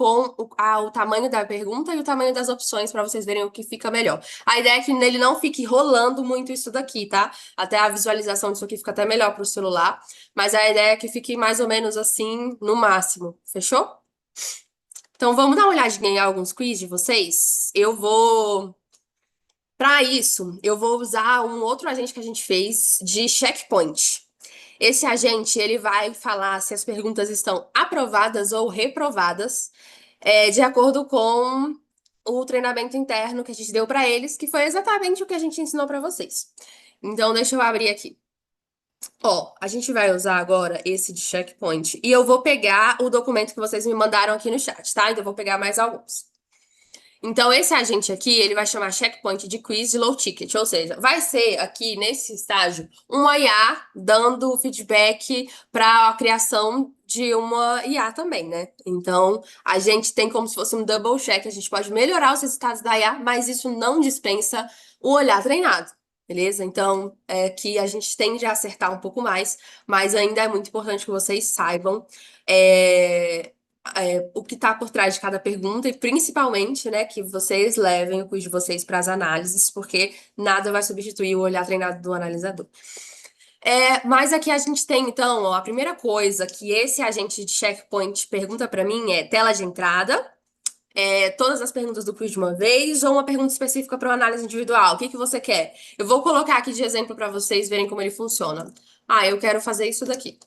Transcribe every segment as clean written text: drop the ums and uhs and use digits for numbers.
com o tamanho da pergunta e o tamanho das opções para vocês verem o que fica melhor. A ideia é que nele não fique rolando muito isso daqui, tá? Até a visualização disso aqui fica até melhor para o celular, mas a ideia é que fique mais ou menos assim no máximo, fechou? Então vamos dar uma olhadinha em alguns quiz de vocês. Para isso, eu vou usar um outro agente que a gente fez de checkpoint. Esse agente, ele vai falar se as perguntas estão aprovadas ou reprovadas, de acordo com o treinamento interno que a gente deu para eles, que foi exatamente o que a gente ensinou para vocês. Então, deixa eu abrir aqui. Ó, a gente vai usar agora esse de checkpoint e eu vou pegar o documento que vocês me mandaram aqui no chat, tá? Então, eu vou pegar mais alguns. Então, esse agente aqui, ele vai chamar checkpoint de quiz de low ticket, ou seja, vai ser aqui nesse estágio um IA dando feedback para a criação de uma IA também, né? Então, a gente tem como se fosse um double check, a gente pode melhorar os resultados da IA, mas isso não dispensa o olhar treinado. Beleza? Então, é que a gente tende a acertar um pouco mais, mas ainda é muito importante que vocês saibam é, o que está por trás de cada pergunta e principalmente, né, que vocês levem o quiz de vocês para as análises, porque nada vai substituir o olhar treinado do analisador. Mas aqui a gente tem, então, ó, a primeira coisa que esse agente de checkpoint pergunta para mim é tela de entrada, todas as perguntas do quiz de uma vez ou uma pergunta específica para uma análise individual. O que que você quer? Eu vou colocar aqui de exemplo para vocês verem como ele funciona. Ah, eu quero fazer isso daqui.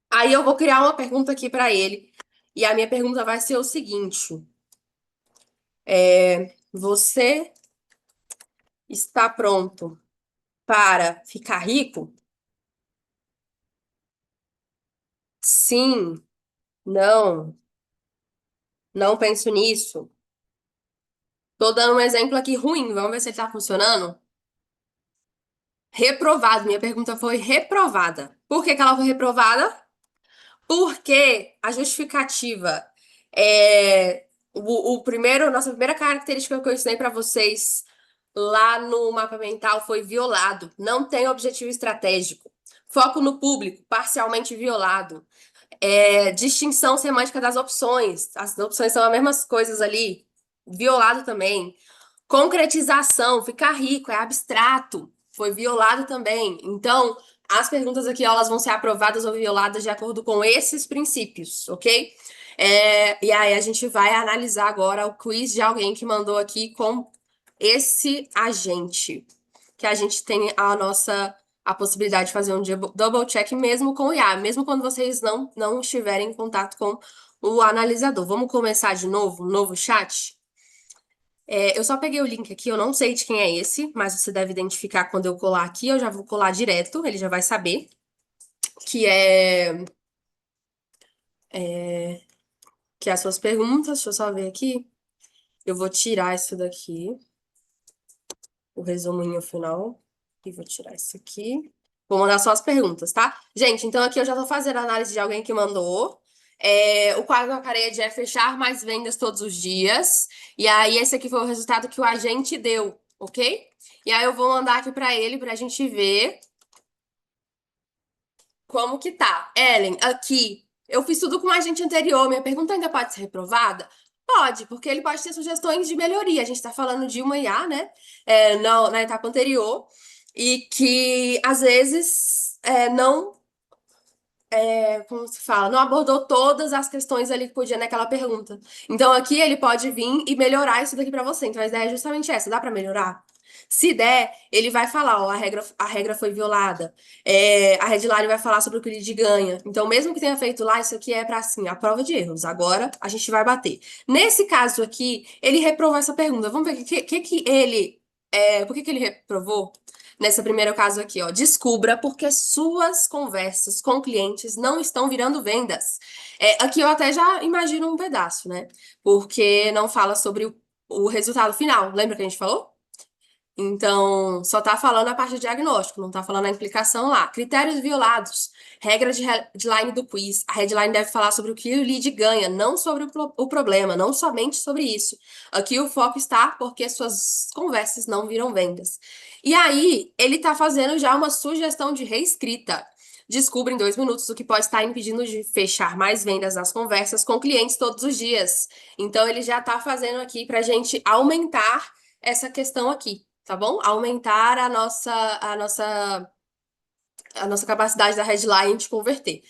Aí eu vou criar uma pergunta aqui para ele. E a minha pergunta vai ser o seguinte: você está pronto para ficar rico? Sim, não, não penso nisso. Tô dando um exemplo aqui ruim, vamos ver se ele tá funcionando. Reprovado, minha pergunta foi reprovada. Por que que ela foi reprovada? Porque a justificativa nossa primeira característica que eu ensinei para vocês lá no mapa mental foi violado. Não tem objetivo estratégico. Foco no público, parcialmente violado. Distinção semântica das opções. As opções são as mesmas coisas ali. Violado também. Concretização, ficar rico, é abstrato. Foi violado também. Então, as perguntas aqui, elas vão ser aprovadas ou violadas de acordo com esses princípios, ok? E aí a gente vai analisar agora o quiz de alguém que mandou aqui com esse agente, que a gente tem a possibilidade de fazer um double check mesmo com o IA, mesmo quando vocês não estiverem em contato com o analisador. Vamos começar de novo, um novo chat? Eu só peguei o link aqui, eu não sei de quem é esse, mas você deve identificar quando eu colar aqui, eu já vou colar direto, ele já vai saber que é as suas perguntas. Deixa eu só ver aqui. Eu vou tirar isso daqui, o resuminho final, e vou tirar isso aqui. Vou mandar só as perguntas, tá? Gente, então aqui eu já tô fazendo a análise de alguém que mandou. O quadro na parede é fechar mais vendas todos os dias. E aí, esse aqui foi o resultado que o agente deu, ok? E aí, eu vou mandar aqui pra ele pra gente ver como que tá. Ellen, aqui, eu fiz tudo com o agente anterior. Minha pergunta ainda pode ser reprovada? Pode, porque ele pode ter sugestões de melhoria. A gente tá falando de uma IA, né? Na etapa anterior. E que, às vezes, não como se fala, não abordou todas as questões ali que podia naquela pergunta. Então aqui ele pode vir e melhorar isso daqui pra você. Então a ideia é justamente essa, dá pra melhorar? Se der, ele vai falar, ó, a regra foi violada. A headline vai falar sobre o que o lead ganha. Então, mesmo que tenha feito lá, isso aqui é para assim, a prova de erros. Agora a gente vai bater. Nesse caso aqui, ele reprovou essa pergunta. Vamos ver por que que ele reprovou? Nesse primeiro caso aqui, ó, descubra porque suas conversas com clientes não estão virando vendas. Aqui eu até já imagino um pedaço, né? Porque não fala sobre o resultado final. Lembra que a gente falou? Então, só tá falando a parte de diagnóstico, não tá falando a implicação lá. Critérios violados. Regra de headline do quiz. A headline deve falar sobre o que o lead ganha, não sobre o problema, não somente sobre isso. Aqui o foco está porque suas conversas não viram vendas. E aí, ele tá fazendo já uma sugestão de reescrita. Descubra em 2 minutos o que pode estar impedindo de fechar mais vendas nas conversas com clientes todos os dias. Então, ele já está fazendo aqui para a gente aumentar essa questão aqui, tá bom? Aumentar a nossa capacidade da headline de converter.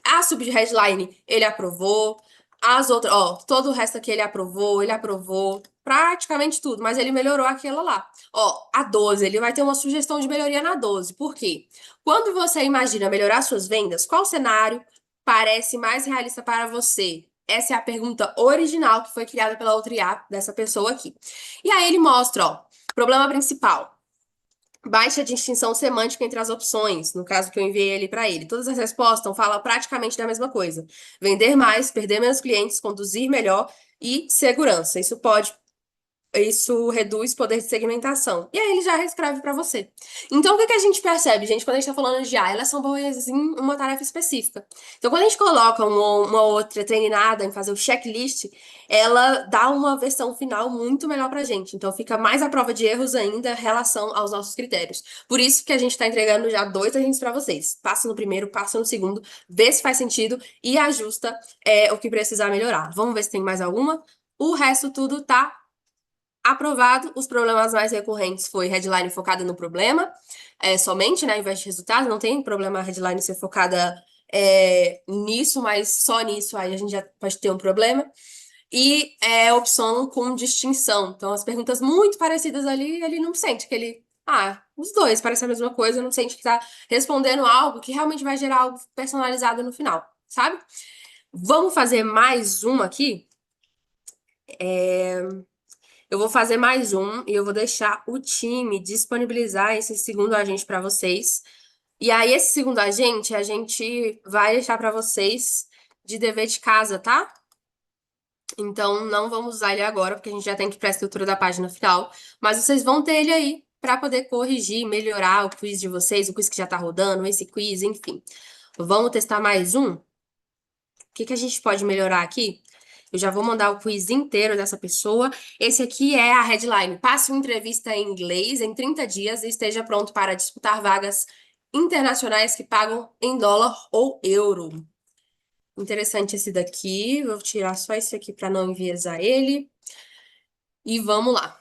A sub-headline ele aprovou. As outras, ó, todo o resto aqui ele aprovou praticamente tudo, mas ele melhorou aquela lá. Ó, a 12, ele vai ter uma sugestão de melhoria na 12. Por quê? Quando você imagina melhorar suas vendas, qual cenário parece mais realista para você? Essa é a pergunta original que foi criada pela outra IA dessa pessoa aqui. E aí ele mostra, ó, problema principal. Baixa distinção semântica entre as opções, no caso que eu enviei ali para ele. Todas as respostas falam praticamente da mesma coisa. Vender mais, perder menos clientes, conduzir melhor e segurança. Isso reduz poder de segmentação. E aí ele já reescreve para você. Então, o que que a gente percebe, gente, quando a gente está falando de IA? Elas são boas em uma tarefa específica. Então, quando a gente coloca uma outra treinada em fazer o checklist, ela dá uma versão final muito melhor pra gente. Então, fica mais à prova de erros ainda em relação aos nossos critérios. Por isso que a gente está entregando já 2 agentes para vocês. Passa no primeiro, passa no segundo, vê se faz sentido e ajusta o que precisar melhorar. Vamos ver se tem mais alguma. O resto tudo tá aprovado. Os problemas mais recorrentes foi headline focada no problema, somente, né, ao invés de resultado. Não tem problema a headline ser focada nisso, mas só nisso aí a gente já pode ter um problema. E opção com distinção. Então, as perguntas muito parecidas ali, ele não sente que ele. Ah, os dois parecem a mesma coisa, não sente que tá respondendo algo que realmente vai gerar algo personalizado no final, sabe? Vamos fazer mais um aqui? Eu vou fazer mais um e eu vou deixar o time disponibilizar esse segundo agente para vocês. E aí, esse segundo agente, a gente vai deixar para vocês de dever de casa, tá? Então, não vamos usar ele agora, porque a gente já tem que ir para a estrutura da página final. Mas vocês vão ter ele aí para poder corrigir, melhorar o quiz de vocês, o quiz que já tá rodando, esse quiz, enfim. Vamos testar mais um? O que que a gente pode melhorar aqui? Eu já vou mandar o quiz inteiro dessa pessoa. Esse aqui é a headline. Passe uma entrevista em inglês em 30 dias e esteja pronto para disputar vagas internacionais que pagam em dólar ou euro. Interessante esse daqui. Vou tirar só esse aqui para não enviesar ele. E vamos lá.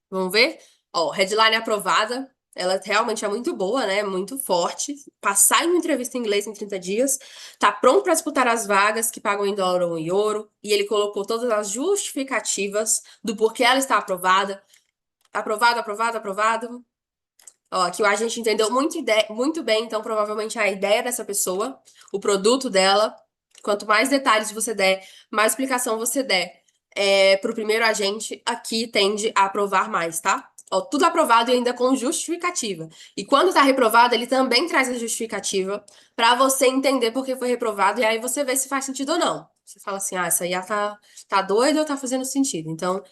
Vamos ver? Ó, headline aprovada. Ela realmente é muito boa, né? Muito forte. Passar em uma entrevista em inglês em 30 dias. Tá pronto para disputar as vagas que pagam em dólar ou em euro. E ele colocou todas as justificativas do porquê ela está aprovada. Aprovado, aprovado, aprovado. Ó, aqui a gente entendeu muito bem, então provavelmente a ideia dessa pessoa, o produto dela. Quanto mais detalhes você der, mais explicação você der para o primeiro agente, aqui tende a aprovar mais, tá? Ó, tudo aprovado e ainda com justificativa. E quando tá reprovado, ele também traz a justificativa para você entender por que foi reprovado e aí você vê se faz sentido ou não. Você fala assim, ah, essa aí tá doida ou tá fazendo sentido? Então,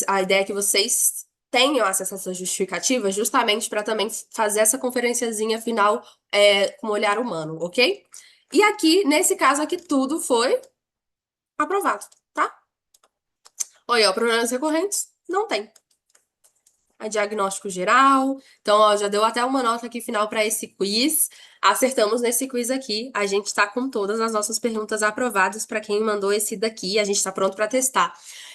a ideia é que vocês tenham acesso a essa justificativa justamente para também fazer essa conferenciazinha final com olhar humano, ok? E aqui, nesse caso aqui, tudo foi aprovado, tá? Olha, ó, problemas recorrentes? Não tem. A diagnóstico geral. Então, ó, já deu até uma nota aqui final para esse quiz. Acertamos nesse quiz aqui. A gente está com todas as nossas perguntas aprovadas para quem mandou esse daqui. A gente está pronto para testar.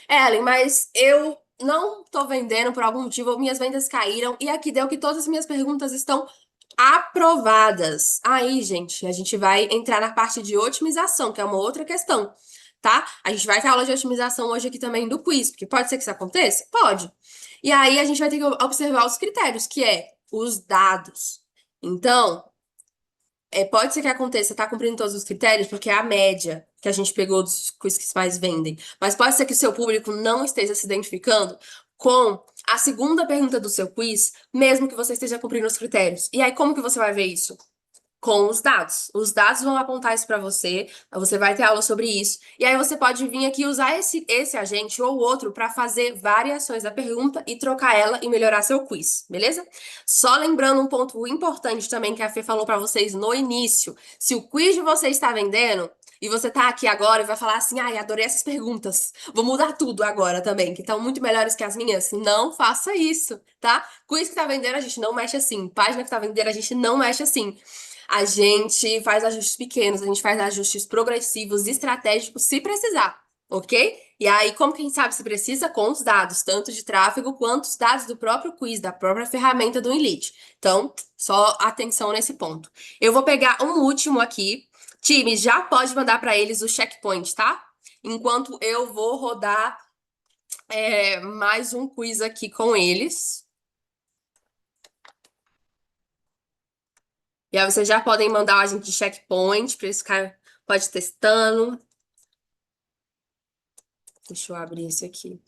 Ellen, mas eu não tô vendendo por algum motivo, minhas vendas caíram e aqui deu que todas as minhas perguntas estão aprovadas. Aí, gente, a gente vai entrar na parte de otimização, que é uma outra questão, tá? A gente vai ter aula de otimização hoje aqui também do quiz, porque pode ser que isso aconteça? Pode. E aí a gente vai ter que observar os critérios, que é os dados. Então, pode ser que aconteça, tá cumprindo todos os critérios, porque é a média que a gente pegou dos quiz que mais vendem. Mas pode ser que o seu público não esteja se identificando com a segunda pergunta do seu quiz, mesmo que você esteja cumprindo os critérios. E aí, como que você vai ver isso? Com os dados. Os dados vão apontar isso para você vai ter aula sobre isso. E aí você pode vir aqui usar esse agente ou outro para fazer variações da pergunta e trocar ela e melhorar seu quiz, beleza? Só lembrando um ponto importante também que a Fê falou para vocês no início. Se o quiz de você está vendendo, e você tá aqui agora e vai falar assim: ai, adorei essas perguntas, vou mudar tudo agora também, que estão muito melhores que as minhas. Não faça isso, tá? Quiz que tá vendendo, a gente não mexe assim. Página que tá vendendo, a gente não mexe assim. A gente faz ajustes pequenos, a gente faz ajustes progressivos, estratégicos, se precisar, ok? E aí, como que a gente sabe se precisa? Com os dados, tanto de tráfego quanto os dados do próprio quiz, da própria ferramenta do Inlead. Então, só atenção nesse ponto. Eu vou pegar um último aqui. Time, já pode mandar para eles o checkpoint, tá? Enquanto eu vou rodar mais um quiz aqui com eles. E aí vocês já podem mandar a gente de checkpoint para eles ficarem, pode ir testando. Deixa eu abrir esse aqui.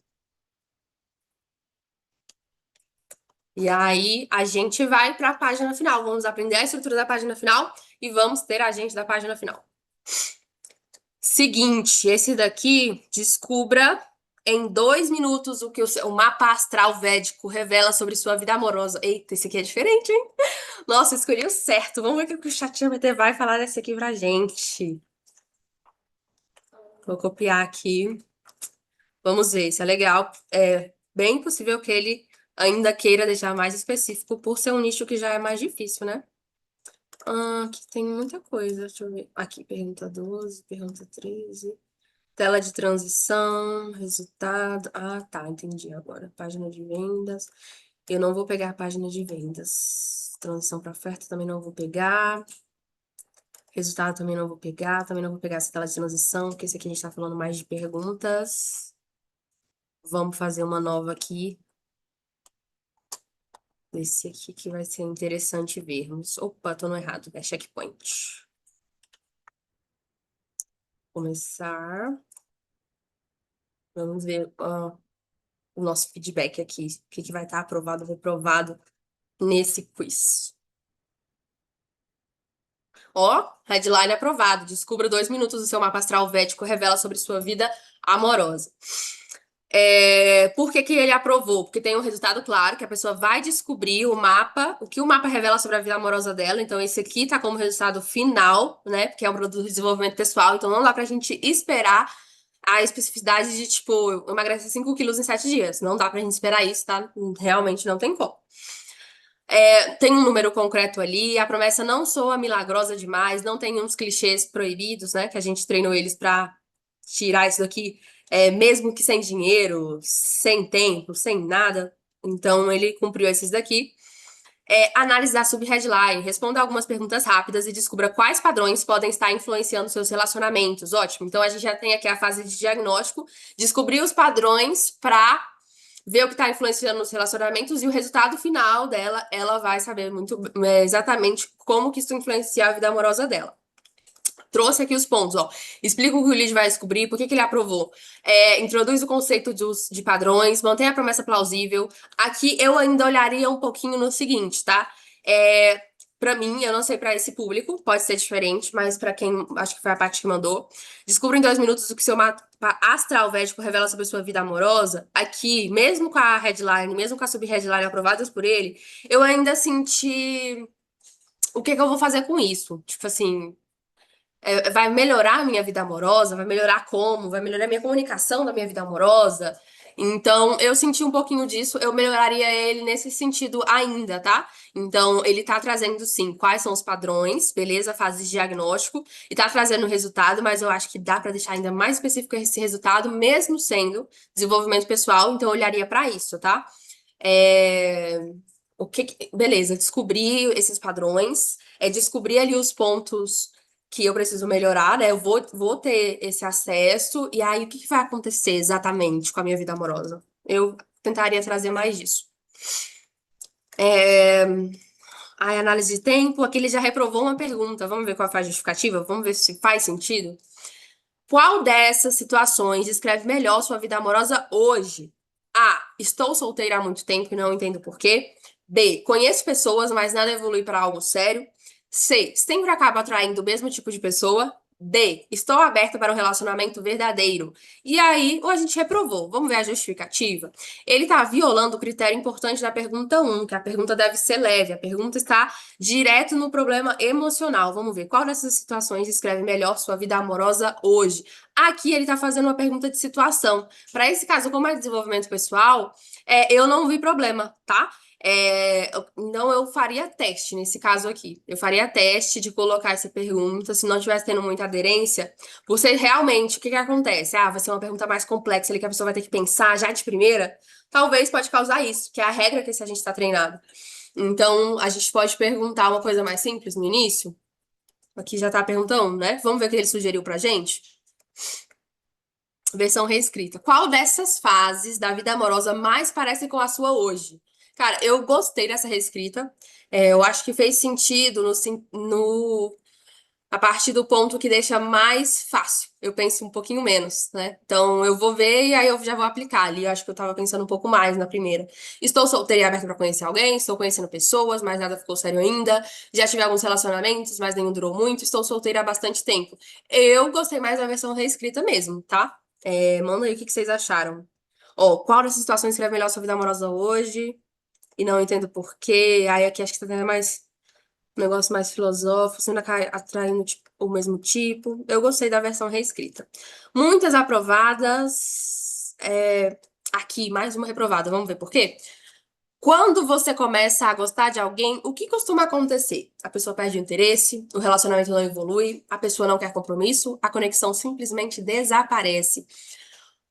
E aí a gente vai para a página final. Vamos aprender a estrutura da página final e vamos ter a gente da página final. Seguinte, esse daqui, descubra em 2 minutos o que o mapa astral védico revela sobre sua vida amorosa. Eita, esse aqui é diferente, hein? Nossa, eu escolhi o certo. Vamos ver o que o ChatGPT vai falar desse aqui pra gente. Vou copiar aqui. Vamos ver se é legal. É bem possível que ele ainda queira deixar mais específico por ser um nicho que já é mais difícil, né? Aqui tem muita coisa. Deixa eu ver. Aqui, pergunta 12, pergunta 13. Tela de transição, resultado. Ah, tá, entendi agora. Página de vendas. Eu não vou pegar a página de vendas. Transição para oferta também não vou pegar. Resultado também não vou pegar. Também não vou pegar essa tela de transição, porque esse aqui a gente tá falando mais de perguntas. Vamos fazer uma nova aqui. Esse aqui que vai ser interessante vermos. Opa, tô no errado. É checkpoint. Começar. Vamos ver o nosso feedback aqui. O que que vai estar aprovado ou reprovado nesse quiz. Ó, headline aprovado. Descubra 2 minutos do seu mapa astral védico, revela sobre sua vida amorosa. Por que que ele aprovou? Porque tem um resultado claro, que a pessoa vai descobrir o mapa, o que o mapa revela sobre a vida amorosa dela. Então, esse aqui tá como resultado final, né? Porque é um produto de desenvolvimento pessoal. Então, não dá pra gente esperar a especificidade de, tipo, eu emagreci 5 quilos em 7 dias. Não dá pra gente esperar isso, tá? Realmente não tem como. Tem um número concreto ali, a promessa não soa milagrosa demais, não tem uns clichês proibidos, né? Que a gente treinou eles pra tirar isso daqui, mesmo que sem dinheiro, sem tempo, sem nada. Então ele cumpriu esses daqui. Análise da sub-headline, responda algumas perguntas rápidas e descubra quais padrões podem estar influenciando seus relacionamentos. Ótimo. Então a gente já tem aqui a fase de diagnóstico, descobrir os padrões para ver o que está influenciando nos relacionamentos e o resultado final dela, ela vai saber muito exatamente como que isso influencia a vida amorosa dela. Trouxe aqui os pontos, ó. Explica o que o lead vai descobrir, por que que ele aprovou. Introduz o conceito de padrões, mantém a promessa plausível. Aqui eu ainda olharia um pouquinho no seguinte, tá? Para mim, eu não sei para esse público, pode ser diferente, mas para quem acho que foi a parte que mandou, descubra em 2 minutos o que seu mapa astral védico revela sobre sua vida amorosa. Aqui, mesmo com a headline, mesmo com a sub-headline aprovadas por ele, eu ainda senti o que que eu vou fazer com isso. Tipo assim, vai melhorar a minha vida amorosa, vai melhorar como, vai melhorar a minha comunicação da minha vida amorosa. Então, eu senti um pouquinho disso, eu melhoraria ele nesse sentido ainda, tá? Então, ele tá trazendo, sim, quais são os padrões, beleza? Fase de diagnóstico, e tá trazendo o resultado, mas eu acho que dá pra deixar ainda mais específico esse resultado, mesmo sendo desenvolvimento pessoal, então eu olharia pra isso, tá? É, Beleza, descobrir esses padrões, descobrir ali os pontos que eu preciso melhorar, né? Eu vou ter esse acesso, e aí o que que vai acontecer exatamente com a minha vida amorosa? Eu tentaria trazer mais disso. A análise de tempo, aqui ele já reprovou uma pergunta. Vamos ver qual foi a justificativa? Vamos ver se faz sentido. Qual dessas situações descreve melhor sua vida amorosa hoje? A. Estou solteira há muito tempo e não entendo por quê. B. Conheço pessoas, mas nada evolui para algo sério. C. Sempre acabo atraindo o mesmo tipo de pessoa. D. Estou aberta para um relacionamento verdadeiro. E aí, ou a gente reprovou. Vamos ver a justificativa? Ele está violando o critério importante da pergunta um, que a pergunta deve ser leve. A pergunta está direto no problema emocional. Vamos ver qual dessas situações descreve melhor sua vida amorosa hoje. Aqui ele está fazendo uma pergunta de situação. Para esse caso, como é desenvolvimento pessoal, eu não vi problema, tá? Não, eu faria teste nesse caso aqui. Eu faria teste de colocar essa pergunta, se não tivesse tendo muita aderência, você realmente, o que que acontece? Ah, vai ser uma pergunta mais complexa ali que a pessoa vai ter que pensar já de primeira. Talvez pode causar isso, que é a regra que se a gente está treinado. Então, a gente pode perguntar uma coisa mais simples no início. Aqui já tá perguntando, né? Vamos ver o que ele sugeriu pra gente? Versão reescrita. Qual dessas fases da vida amorosa mais parece com a sua hoje? Cara, eu gostei dessa reescrita. Eu acho que fez sentido a partir do ponto que deixa mais fácil. Eu penso um pouquinho menos, né? Então eu vou ver e aí eu já vou aplicar ali. Eu acho que eu tava pensando um pouco mais na primeira. Estou solteira e aberta pra conhecer alguém, estou conhecendo pessoas, mas nada ficou sério ainda. Já tive alguns relacionamentos, mas nenhum durou muito. Estou solteira há bastante tempo. Eu gostei mais da versão reescrita mesmo, tá? Manda aí o que que vocês acharam. Ó, qual dessas situações escreve melhor sua vida amorosa hoje? E não entendo por quê. Aí aqui acho que tá tendo mais um negócio mais filosófico, sempre atraindo o mesmo tipo. Eu gostei da versão reescrita. Muitas aprovadas. Aqui, mais uma reprovada. Vamos ver por quê? Quando você começa a gostar de alguém, o que costuma acontecer? A pessoa perde o interesse, o relacionamento não evolui, a pessoa não quer compromisso, a conexão simplesmente desaparece.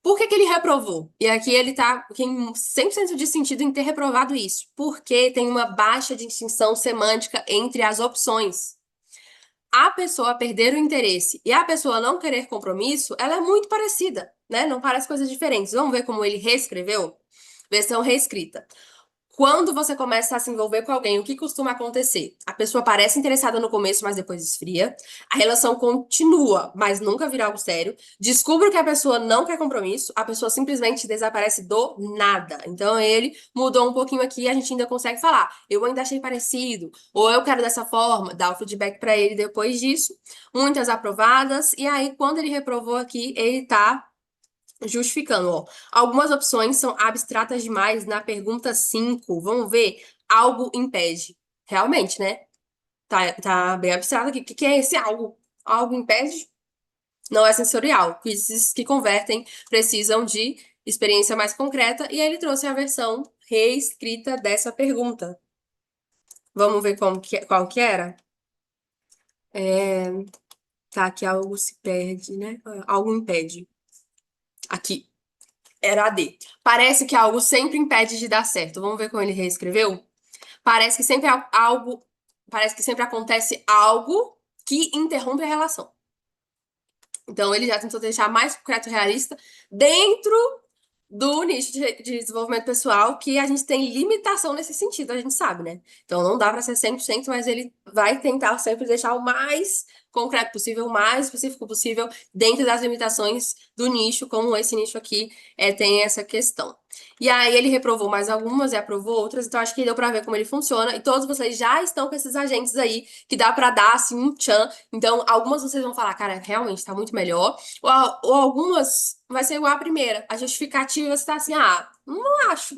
Por que que ele reprovou? E aqui ele tá tem 100% de sentido em ter reprovado isso, porque tem uma baixa distinção semântica entre as opções. A pessoa perder o interesse e a pessoa não querer compromisso, ela é muito parecida, né? Não parece coisas diferentes. Vamos ver como ele reescreveu? Versão reescrita. Quando você começa a se envolver com alguém, o que costuma acontecer? A pessoa parece interessada no começo, mas depois esfria. A relação continua, mas nunca vira algo sério. Descubro que a pessoa não quer compromisso, a pessoa simplesmente desaparece do nada. Então ele mudou um pouquinho aqui e a gente ainda consegue falar. Eu ainda achei parecido, ou eu quero dessa forma, dar o feedback pra ele depois disso. Muitas aprovadas, e aí quando ele reprovou aqui, ele tá justificando, ó. Algumas opções são abstratas demais na pergunta 5. Vamos ver. Algo impede. Realmente, né? Tá bem abstrato aqui. O que que é esse algo? Algo impede? Não é sensorial. Quizzes que convertem precisam de experiência mais concreta. E aí ele trouxe a versão reescrita dessa pergunta. Vamos ver qual que era? É, tá, aqui algo se perde, né? Algo impede. Aqui. Era a D. Parece que algo sempre impede de dar certo. Vamos ver como ele reescreveu? Parece que sempre algo, parece que sempre acontece algo que interrompe a relação. Então ele já tentou deixar mais concreto e realista dentro do nicho de desenvolvimento pessoal, que a gente tem limitação nesse sentido, a gente sabe, né? Então não dá para ser 100%, mas ele vai tentar sempre deixar o mais concreto possível, o mais específico possível, dentro das limitações do nicho, como esse nicho aqui tem essa questão. E aí ele reprovou mais algumas e aprovou outras, então acho que deu para ver como ele funciona. E todos vocês já estão com esses agentes aí que dá para dar assim um tchan. Então algumas vocês vão falar, cara, realmente tá muito melhor. Ou algumas vai ser igual à primeira. A justificativa está assim, não acho,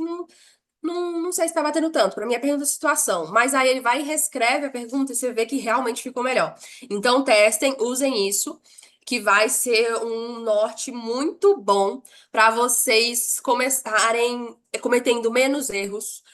não sei se tá batendo tanto. Pra mim é pergunta de situação. Mas aí ele vai e reescreve a pergunta e você vê que realmente ficou melhor. Então testem, usem isso, que vai ser um norte muito bom para vocês começarem cometendo menos erros,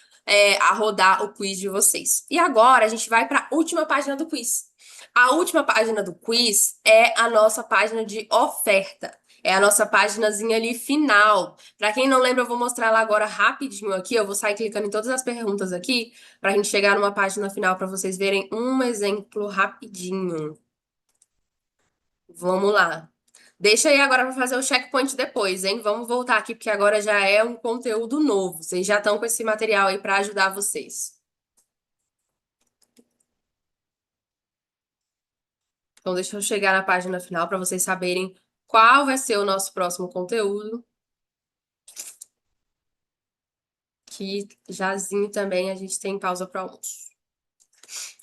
a rodar o quiz de vocês. E agora a gente vai para a última página do quiz. A última página do quiz é a nossa página de oferta. É a nossa páginazinha ali final. Para quem não lembra, eu vou mostrar ela agora rapidinho aqui. Eu vou sair clicando em todas as perguntas aqui para a gente chegar numa página final para vocês verem um exemplo rapidinho. Vamos lá. Deixa aí agora para fazer o checkpoint depois, hein? Vamos voltar aqui porque agora já é um conteúdo novo. Vocês já estão com esse material aí para ajudar vocês. Então, deixa eu chegar na página final para vocês saberem qual vai ser o nosso próximo conteúdo. Que jazinho também a gente tem pausa para almoço.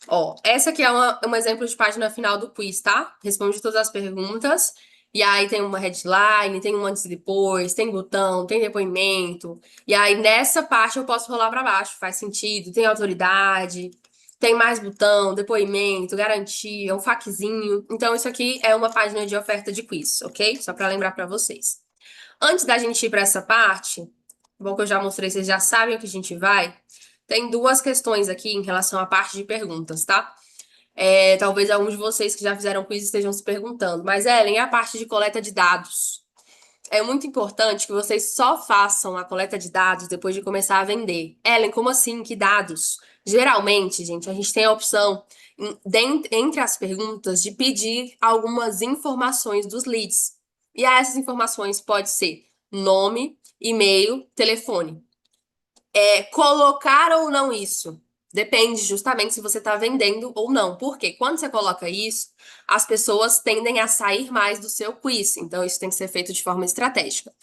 Ó, essa aqui é um exemplo de página final do quiz, tá? Responde todas as perguntas. E aí tem uma headline, tem um antes e depois, tem botão, tem depoimento. E aí nessa parte eu posso rolar para baixo, faz sentido. Tem autoridade, tem mais botão, depoimento, garantia, um faquezinho. Então isso aqui é uma página de oferta de quiz, ok? Só para lembrar para vocês. Antes da gente ir para essa parte, bom que eu já mostrei, vocês já sabem o que a gente vai. Tem duas questões aqui em relação à parte de perguntas, tá? Talvez alguns de vocês que já fizeram quiz estejam se perguntando, mas Ellen, e a parte de coleta de dados? É muito importante que vocês só façam a coleta de dados depois de começar a vender. Ellen, como assim? Que dados? Geralmente, gente, a gente tem a opção, entre as perguntas, de pedir algumas informações dos leads. E essas informações pode ser nome, e-mail, telefone. Colocar ou não isso? Depende justamente se você está vendendo ou não. Porque quando você coloca isso, as pessoas tendem a sair mais do seu quiz. Então, isso tem que ser feito de forma estratégica.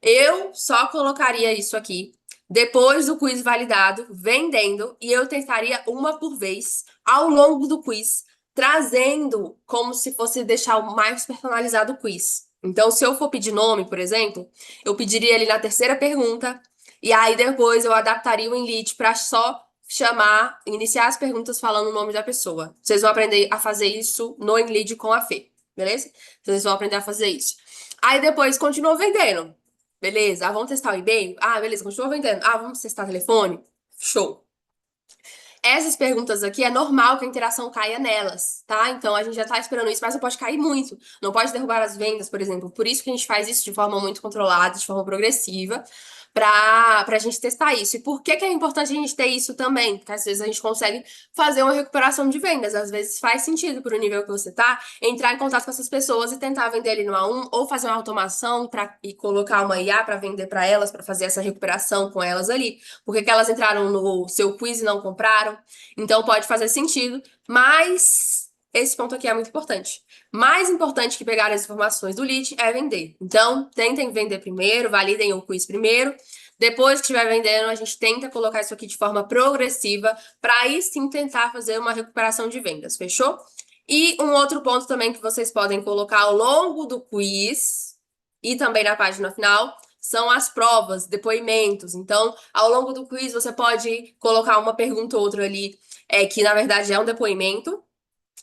Eu só colocaria isso aqui depois do quiz validado, vendendo, e eu tentaria uma por vez ao longo do quiz, trazendo como se fosse deixar o mais personalizado o quiz. Então, se eu for pedir nome, por exemplo, eu pediria ali na terceira pergunta. E aí depois eu adaptaria o inlit para só chamar, iniciar as perguntas falando o nome da pessoa. Vocês vão aprender a fazer isso no Inlead com a Fê, beleza? Vocês vão aprender a fazer isso. Aí depois continua vendendo. Beleza? Ah, vamos testar o e-mail? Ah, beleza, continua vendendo. Ah, vamos testar o telefone? Show. Essas perguntas aqui é normal que a interação caia nelas, tá? Então a gente já tá esperando isso, mas não pode cair muito. Não pode derrubar as vendas, por exemplo. Por isso que a gente faz isso de forma muito controlada, de forma progressiva, pra gente testar isso. E por que que é importante a gente ter isso também? Porque às vezes a gente consegue fazer uma recuperação de vendas. Às vezes faz sentido pro nível que você tá, entrar em contato com essas pessoas e tentar vender ali no A1 ou fazer uma automação e colocar uma IA para vender para elas, para fazer essa recuperação com elas ali. Porque que elas entraram no seu quiz e não compraram. Então pode fazer sentido, mas esse ponto aqui é muito importante. Mais importante que pegar as informações do lead é vender. Então, tentem vender primeiro, validem o quiz primeiro. Depois que estiver vendendo, a gente tenta colocar isso aqui de forma progressiva para aí sim tentar fazer uma recuperação de vendas, fechou? E um outro ponto também que vocês podem colocar ao longo do quiz e também na página final são as provas, depoimentos. Então, ao longo do quiz, você pode colocar uma pergunta ou outra ali, que na verdade é um depoimento.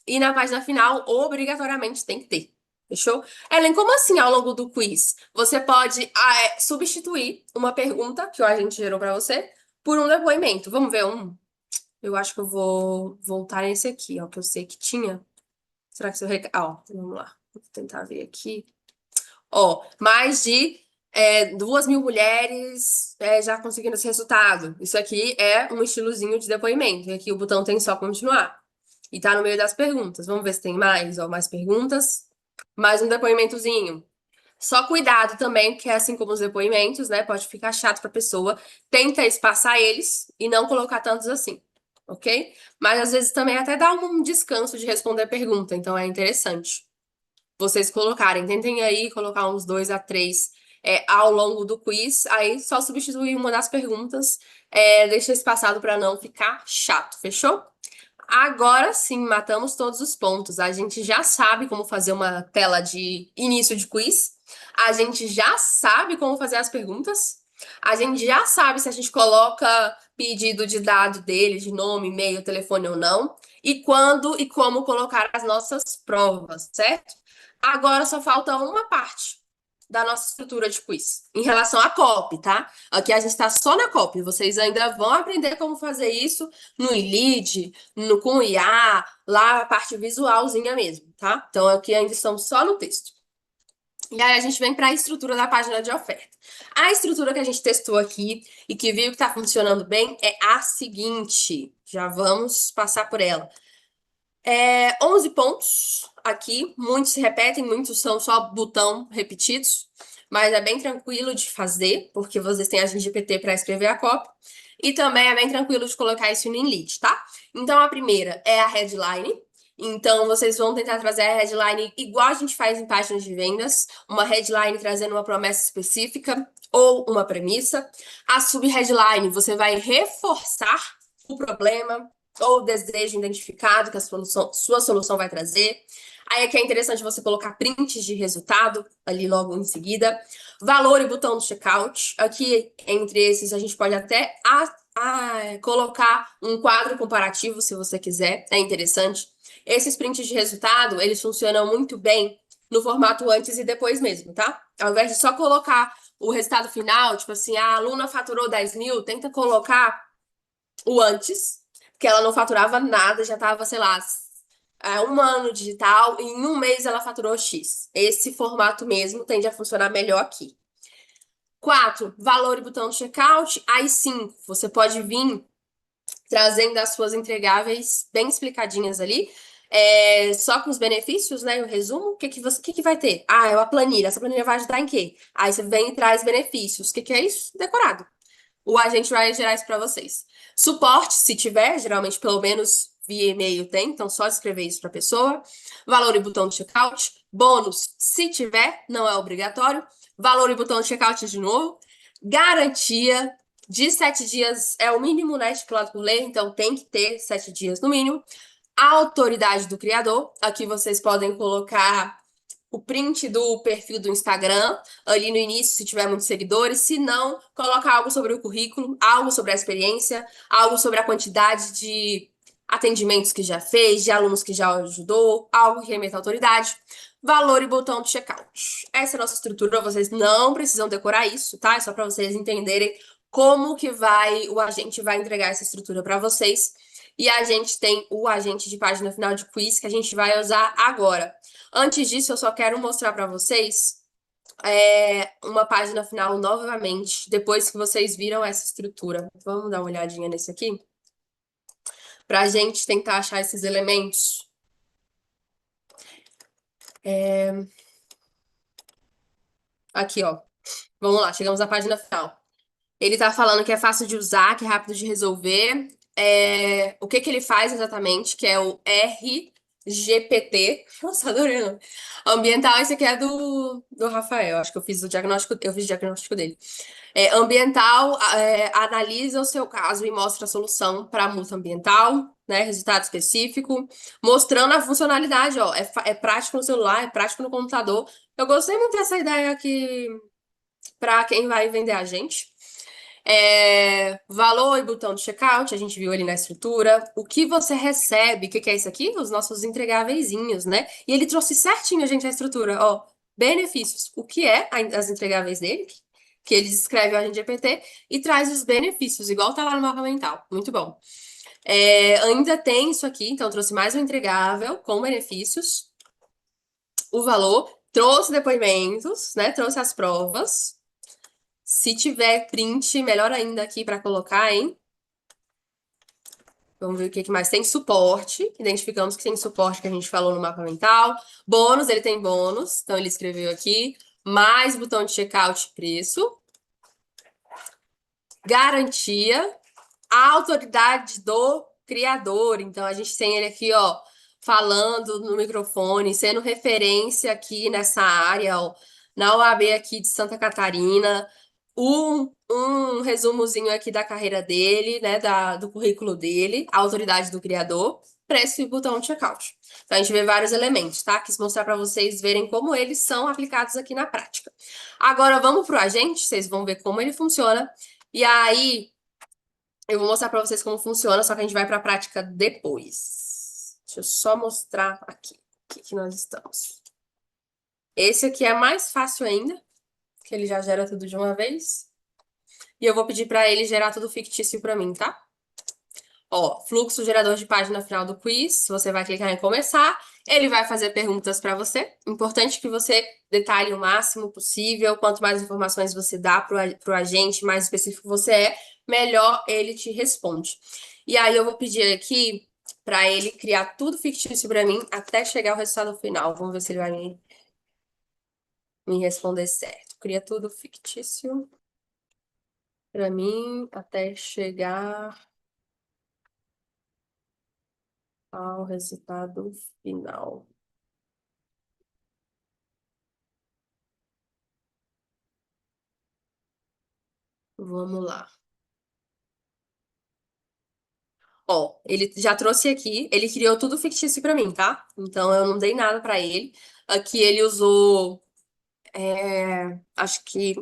E na página final, obrigatoriamente tem que ter. Fechou? Ellen, como assim ao longo do quiz? Você pode substituir uma pergunta que o agente gerou para você por um depoimento. Vamos ver um? Eu acho que eu vou voltar nesse aqui, ó, que eu sei que tinha. Será que seu recado. Ó, vamos lá. Vou tentar ver aqui. Ó, mais de 2.000 mulheres já conseguindo esse resultado. Isso aqui é um estilozinho de depoimento. E aqui o botão tem só continuar. E tá no meio das perguntas. Vamos ver se tem mais, ó, mais perguntas. Mais um depoimentozinho. Só cuidado também, porque assim como os depoimentos, né, pode ficar chato pra pessoa. Tenta espaçar eles e não colocar tantos assim, ok? Mas às vezes também até dá um descanso de responder a pergunta, então é interessante vocês colocarem. Tentem aí colocar uns 2 a 3 ao longo do quiz. Aí só substituir uma das perguntas. Deixa espaçado para não ficar chato, fechou? Agora sim, matamos todos os pontos. A gente já sabe como fazer uma tela de início de quiz. A gente já sabe como fazer as perguntas. A gente já sabe se a gente coloca pedido de dado dele, de nome, e-mail, telefone ou não. E quando e como colocar as nossas provas, certo? Agora só falta uma parte da nossa estrutura de quiz em relação à copy, tá? Aqui a gente está só na copy. Vocês ainda vão aprender como fazer isso no lead, com o IA, lá a parte visualzinha mesmo, tá? Então aqui ainda estamos só no texto. E aí a gente vem para a estrutura da página de oferta. A estrutura que a gente testou aqui e que viu que está funcionando bem é a seguinte. Já vamos passar por ela. 11 pontos aqui, muitos se repetem, muitos são só botão repetidos, mas é bem tranquilo de fazer, porque vocês têm a GPT para escrever a copy, e também é bem tranquilo de colocar isso no Inlead, tá? Então a primeira é a headline. Então vocês vão tentar trazer a headline igual a gente faz em páginas de vendas, uma headline trazendo uma promessa específica ou uma premissa. A sub-headline você vai reforçar o problema, ou desejo identificado que a sua solução vai trazer. Aí aqui é interessante você colocar prints de resultado ali logo em seguida. Valor e botão do checkout. Aqui, entre esses, a gente pode até colocar um quadro comparativo, se você quiser. É interessante. Esses prints de resultado, eles funcionam muito bem no formato antes e depois mesmo, tá? Ao invés de só colocar o resultado final, tipo assim, a aluna faturou 10 mil, tenta colocar o antes, que ela não faturava nada, já tava, sei lá, um ano digital, e em um mês ela faturou X. Esse formato mesmo tende a funcionar melhor aqui. 4, valor e botão de checkout. Aí 5, você pode vir trazendo as suas entregáveis bem explicadinhas ali. Só com os benefícios, né? O resumo, o que que vai ter? Ah, é uma planilha. Essa planilha vai ajudar em quê? Aí você vem e traz benefícios. O que que é isso? Decorado. O agente vai gerar isso para vocês. Suporte, se tiver, geralmente pelo menos via e-mail tem, então só escrever isso para a pessoa. Valor e botão de checkout. Bônus, se tiver, não é obrigatório. Valor e botão de checkout de novo. Garantia de 7 dias é o mínimo, né? Estipulado por lei, então tem que ter 7 dias no mínimo. A autoridade do criador, aqui vocês podem colocar o print do perfil do Instagram, ali no início, se tiver muitos seguidores. Se não, coloca algo sobre o currículo, algo sobre a experiência, algo sobre a quantidade de atendimentos que já fez, de alunos que já ajudou, algo que remeta à autoridade. Valor e botão de checkout. Essa é a nossa estrutura, vocês não precisam decorar isso, tá? É só para vocês entenderem como que o agente vai entregar essa estrutura para vocês. E a gente tem o agente de página final de quiz que a gente vai usar agora. Antes disso, eu só quero mostrar para vocês uma página final novamente, depois que vocês viram essa estrutura. Vamos dar uma olhadinha nesse aqui, para a gente tentar achar esses elementos. Aqui, ó. Vamos lá, chegamos à página final. Ele tá falando que é fácil de usar, que é rápido de resolver. O que que ele faz exatamente, que é o RGPT. Nossa, adorei o nome. Ambiental, esse aqui é do Rafael. Acho que eu fiz o diagnóstico dele. Ambiental, analisa o seu caso e mostra a solução para a multa ambiental, né? Resultado específico, mostrando a funcionalidade, ó. É prático no celular, é prático no computador. Eu gostei muito dessa ideia aqui para quem vai vender a gente. Valor e botão de checkout, a gente viu ali na estrutura. O que você recebe, o que que é isso aqui? Os nossos entregáveiszinhos, né? E ele trouxe certinho a gente a estrutura, ó. Benefícios. O que é as entregáveis dele? Que ele descreve o agente GPT e traz os benefícios, igual tá lá no mapa mental. Muito bom. Ainda tem isso aqui, então trouxe mais um entregável com benefícios. O valor, trouxe depoimentos, né? Trouxe as provas. Se tiver print, melhor ainda aqui para colocar, hein? Vamos ver o que que mais tem. Suporte. Identificamos que tem suporte que a gente falou no mapa mental. Bônus, ele tem bônus. Então, ele escreveu aqui. Mais botão de checkout preço. Garantia. A autoridade do criador. Então, a gente tem ele aqui, ó, falando no microfone, sendo referência aqui nessa área, ó, na OAB aqui de Santa Catarina. Um resumozinho aqui da carreira dele, né, do currículo dele, a autoridade do criador, preço e botão de checkout. Então, a gente vê vários elementos, tá? Quis mostrar para vocês verem como eles são aplicados aqui na prática. Agora, vamos para o agente, vocês vão ver como ele funciona. E aí, eu vou mostrar para vocês como funciona, só que a gente vai para a prática depois. Deixa eu só mostrar aqui o que que nós estamos. Esse aqui é mais fácil ainda, que ele já gera tudo de uma vez. E eu vou pedir para ele gerar tudo fictício para mim, tá? Ó, fluxo gerador de página final do quiz. Você vai clicar em começar. Ele vai fazer perguntas para você. Importante que você detalhe o máximo possível. Quanto mais informações você dá para o agente, mais específico você melhor ele te responde. E aí eu vou pedir aqui para ele criar tudo fictício para mim até chegar ao resultado final. Vamos ver se ele vai me responder certo. Cria tudo fictício para mim até chegar ao resultado final. Vamos lá. Ó, ele já trouxe aqui, ele criou tudo fictício pra mim, tá? Então eu não dei nada pra ele. Aqui ele usou, acho que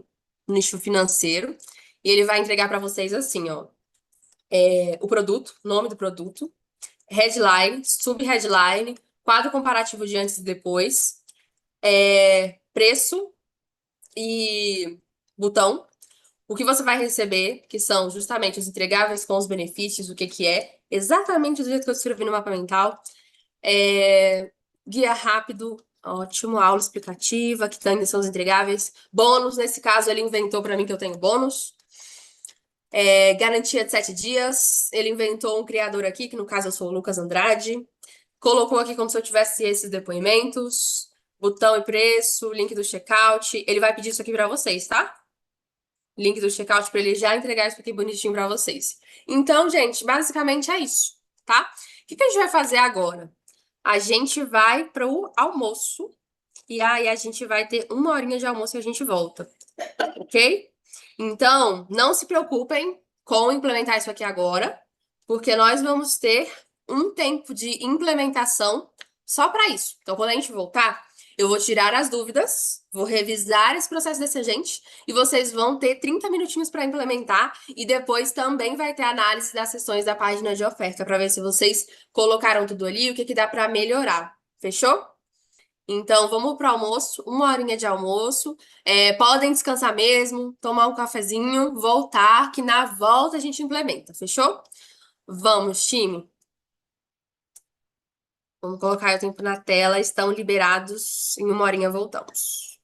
nicho financeiro, e ele vai entregar pra vocês assim, ó, o produto, nome do produto, headline, sub-headline, quadro comparativo de antes e depois, preço e botão. O que você vai receber, que são justamente os entregáveis com os benefícios, o que que é, exatamente do jeito que eu escrevi no mapa mental. Guia rápido, ótimo, aula explicativa, que tem seus entregáveis. Bônus, nesse caso, ele inventou para mim que eu tenho bônus. Garantia de 7 dias. Ele inventou um criador aqui, que no caso eu sou o Lucas Andrade. Colocou aqui como se eu tivesse esses depoimentos. Botão e preço, link do checkout. Ele vai pedir isso aqui para vocês, tá? Link do checkout para ele já entregar isso aqui bonitinho para vocês. Então, gente, basicamente é isso, tá? O que que a gente vai fazer agora? A gente vai pro almoço e aí a gente vai ter 1 horinha de almoço e a gente volta, ok? Então, não se preocupem com implementar isso aqui agora, porque nós vamos ter um tempo de implementação só para isso. Então, quando a gente voltar, eu vou tirar as dúvidas, vou revisar esse processo desse agente e vocês vão ter 30 minutinhos para implementar e depois também vai ter análise das sessões da página de oferta para ver se vocês colocaram tudo ali, o que que dá para melhorar. Fechou? Então, vamos pro almoço, 1 horinha de almoço. Podem descansar mesmo, tomar um cafezinho, voltar, que na volta a gente implementa, fechou? Vamos, time. Vamos colocar o tempo na tela. Estão liberados. Em 1 horinha voltamos.